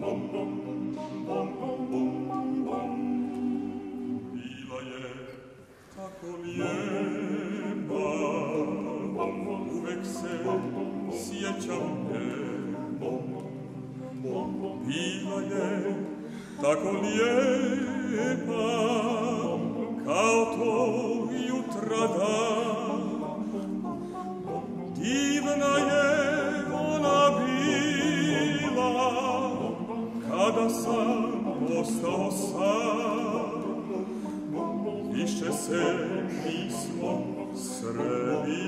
Bila je tako lijepa, uvek se sjećam nje. Bila je tako lijepa, kao to jutra dan. Divna je ona bila, kada sam ostao sam. Više se nismo sreli,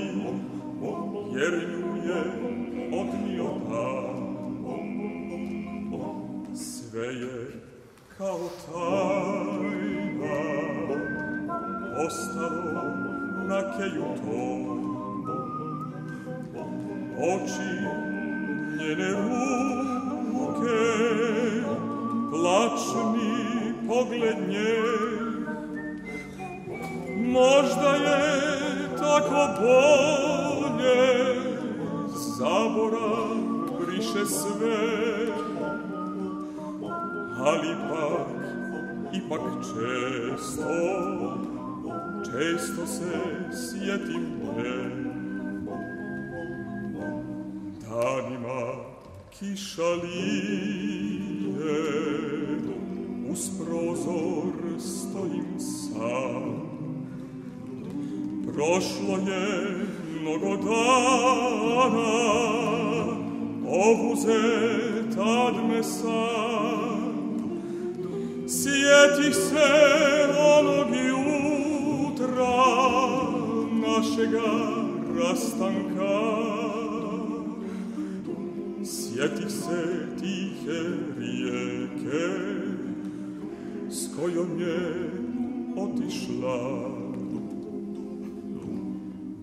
jer nju je odnio dan. Sve je kao tajna ostalo na keju tom. Oči njene ruke, plačni pogled nje. Možda je tako bolje, zaborav briše sve. Ali ipak često se sjetim nje. Danima kiša lije, uz prozor stojim sam. Prošlo je mnogo dana, obuze tad me sam. Sjetih se onog jutra, našega rastanka. Sjetih se tihe rijeke, s kojom je otišla.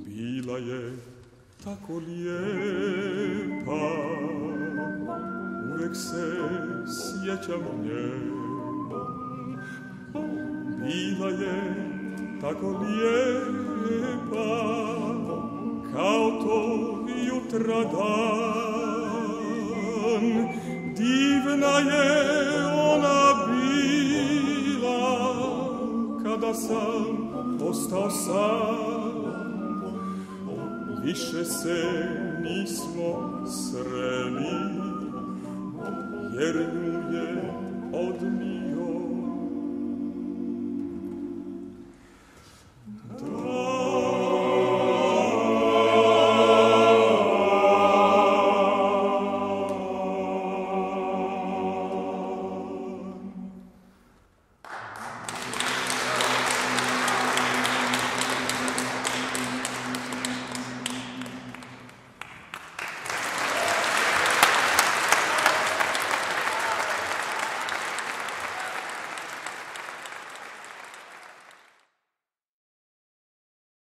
Bila je tako lijepa, uvek se sjećam nje. Bila je tako lijepa, kao to jutra dan. Divna je ona bila, kada sam ostao sam. Više se nismo sreli, jer nju je odnio